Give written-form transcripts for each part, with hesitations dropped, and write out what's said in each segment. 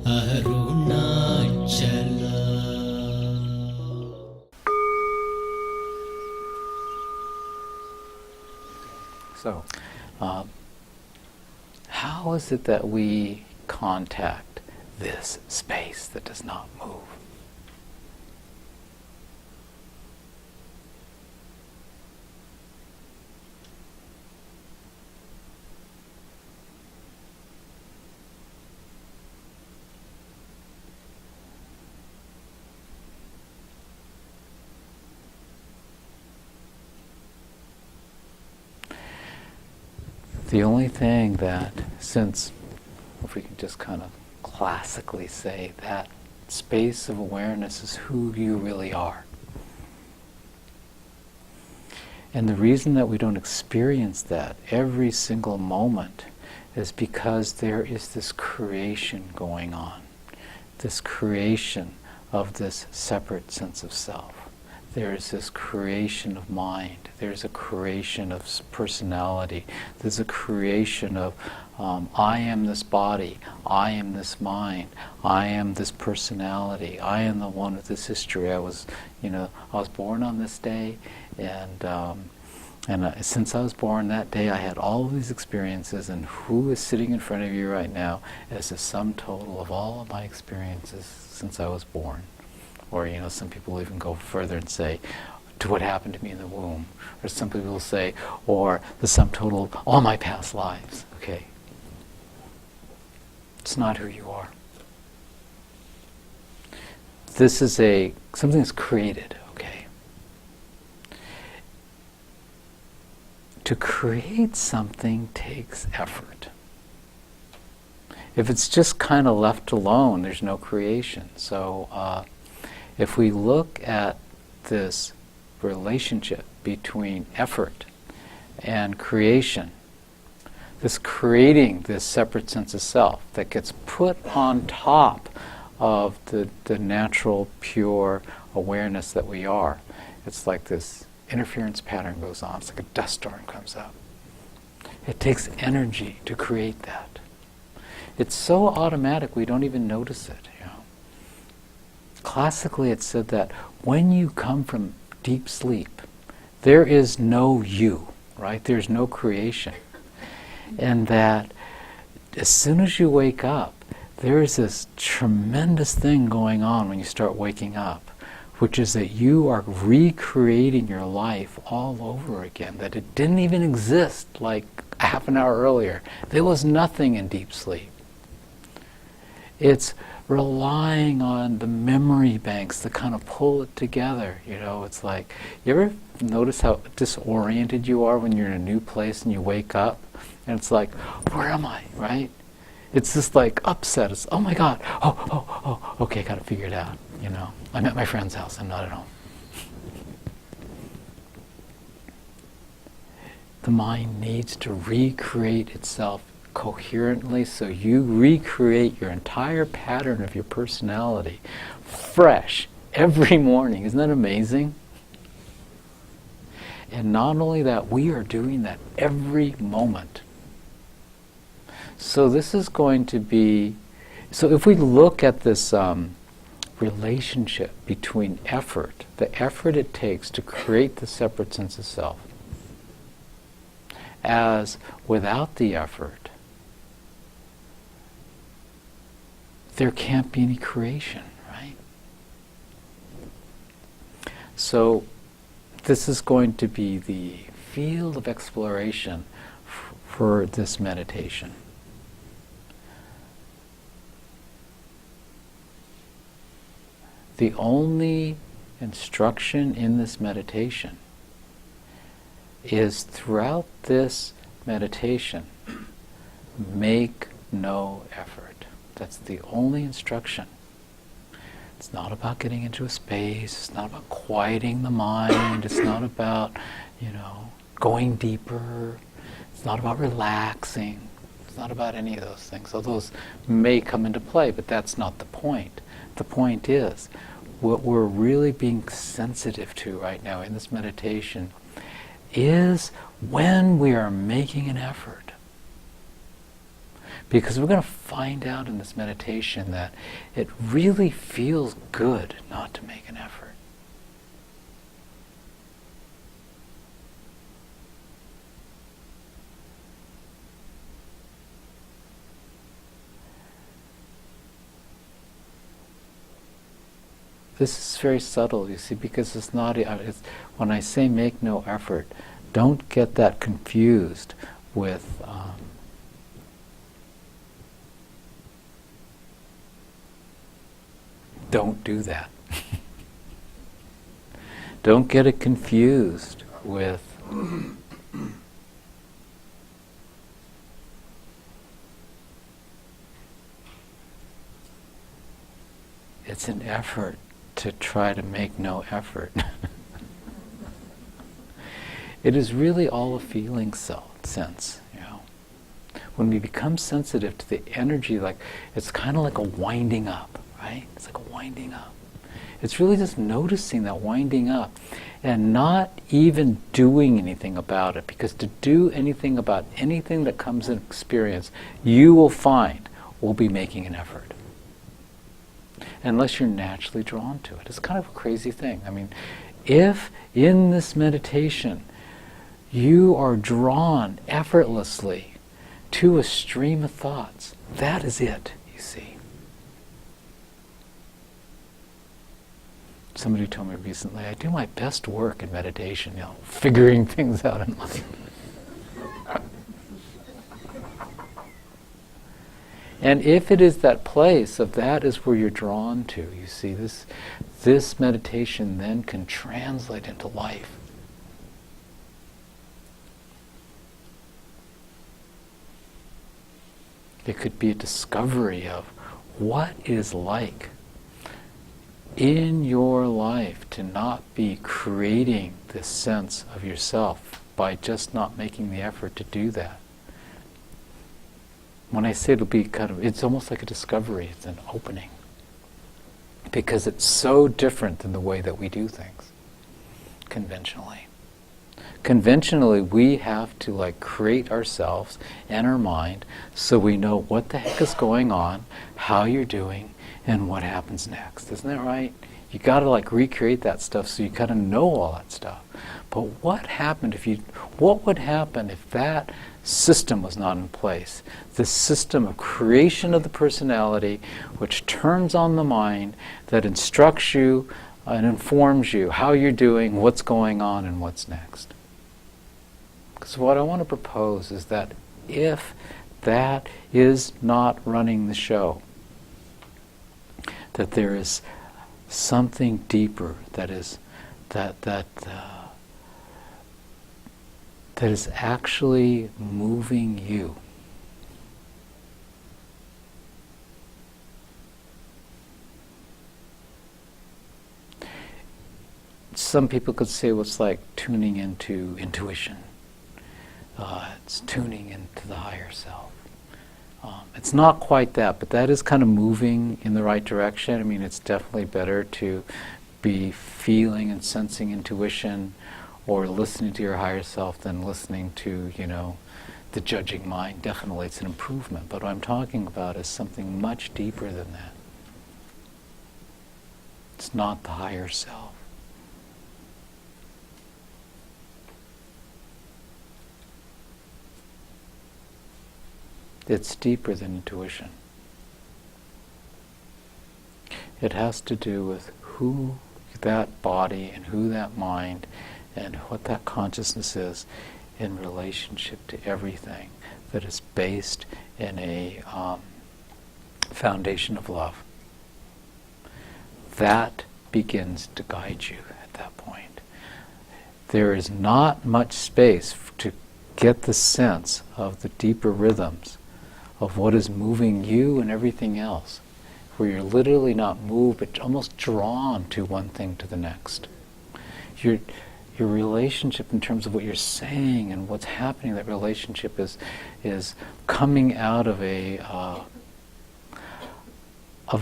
Arunachala. So, how is it that we contact this space that does not move? The only thing that, since, if we can just kind of classically say that space of awareness is who you really are. And the reason that we don't experience that every single moment is because there is this creation going on, this creation of this separate sense of self. There is this creation of mind. There's a creation of personality. There's a creation of I am this body. I am this mind. I am this personality. I am the one with this history. I was born on this day, and since I was born that day, I had all of these experiences. And who is sitting in front of you right now is the sum total of all of my experiences since I was born. Or, some people even go further and say, to what happened to me in the womb. Or some people will say, or the sum total of all my past lives. Okay. It's not who you are. This is something that's created, okay? To create something takes effort. If it's just kind of left alone, there's no creation. So, if we look at this relationship between effort and creation, this creating this separate sense of self that gets put on top of the natural, pure awareness that we are, it's like this interference pattern goes on. It's like a dust storm comes up. It takes energy to create that. It's so automatic we don't even notice it. Classically, it's said that when you come from deep sleep, there is no you, right? There's no creation. And that as soon as you wake up, there is this tremendous thing going on when you start waking up, which is that you are recreating your life all over again, that it didn't even exist like a half an hour earlier. There was nothing in deep sleep. It's relying on the memory banks to kind of pull it together. It's like, you ever notice how disoriented you are when you're in a new place and you wake up and it's like, where am I, right? It's just like upset. It's, oh my God, okay, gotta figure it out, I'm at my friend's house, I'm not at home. The mind needs to recreate itself coherently, so you recreate your entire pattern of your personality fresh every morning. Isn't that amazing? And not only that, we are doing that every moment. So this is going to be, so if we look at this relationship between effort, the effort it takes to create the separate sense of self, as without the effort, there can't be any creation, right? So this is going to be the field of exploration for this meditation. The only instruction in this meditation is throughout this meditation, make no effort. That's the only instruction. It's not about getting into a space. It's not about quieting the mind. It's not about, going deeper. It's not about relaxing. It's not about any of those things. So those may come into play, but that's not the point. The point is, what we're really being sensitive to right now in this meditation is when we are making an effort. Because we're going to find out in this meditation that it really feels good not to make an effort. This is very subtle, you see, because it's not, when I say make no effort, don't get that confused with don't do that. Don't get it confused with it's an effort to try to make no effort. It is really all a feeling sense, you know. When we become sensitive to the energy, like it's kind of like a winding up, right? It's like a winding up. It's really just noticing that winding up and not even doing anything about it, because to do anything about anything that comes in experience, you will find will be making an effort. Unless you're naturally drawn to it. It's kind of a crazy thing. I mean, if in this meditation you are drawn effortlessly to a stream of thoughts, that is it, you see. Somebody told me recently, I do my best work in meditation, you know, figuring things out in life. And if it is that place of that is where you're drawn to, you see, this meditation then can translate into life. It could be a discovery of what it is like in your life to not be creating this sense of yourself by just not making the effort to do that. When I say it'll be kind of, it's almost like a discovery, it's an opening. Because it's so different than the way that we do things, conventionally. Conventionally, we have to like create ourselves and our mind so we know what the heck is going on, how you're doing, and what happens next. Isn't that right? You got to like recreate that stuff so you kind of know all that stuff. But what would happen if that system was not in place? This system of creation of the personality, which turns on the mind, that instructs you and informs you how you're doing, what's going on, and what's next. So what I want to propose is that if that is not running the show, that there is something deeper that is actually moving you. Some people could say it's like tuning into intuition. It's tuning into the higher self. It's not quite that, but that is kind of moving in the right direction. I mean, it's definitely better to be feeling and sensing intuition or listening to your higher self than listening to, you know, the judging mind. Definitely it's an improvement. But what I'm talking about is something much deeper than that. It's not the higher self. It's deeper than intuition. It has to do with who that body and who that mind and what that consciousness is in relationship to everything that is based in a foundation of love. That begins to guide you at that point. There is not much space to get the sense of the deeper rhythms of what is moving you and everything else, where you're literally not moved but almost drawn to one thing to the next. Your relationship in terms of what you're saying and what's happening, that relationship is coming out of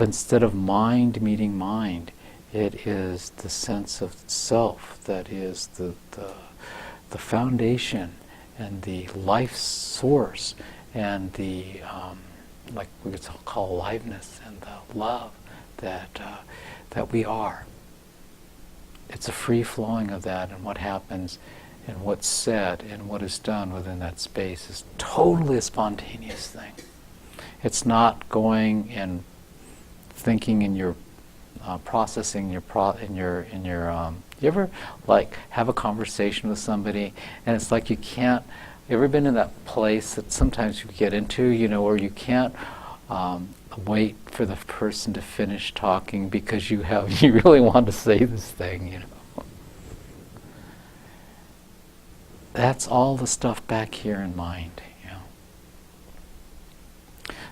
instead of mind meeting mind, it is the sense of self that is the foundation and the life source and the like we could call aliveness and the love that we are. It's a free flowing of that, and what happens and what's said and what is done within that space is totally a spontaneous thing. It's not going and thinking in your processing your you ever like have a conversation with somebody and it's like you can't, you ever been in that place that sometimes you get into, where you can't wait for the person to finish talking because you really want to say this thing, That's all the stuff back here in mind,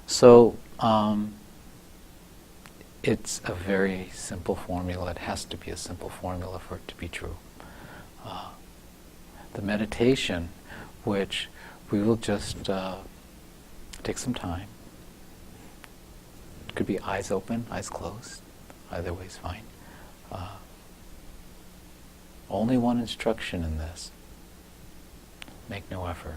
So it's a very simple formula. It has to be a simple formula for it to be true. The meditation, which we will just take some time. It could be eyes open, eyes closed. Either way is fine. Only one instruction in this. Make no effort.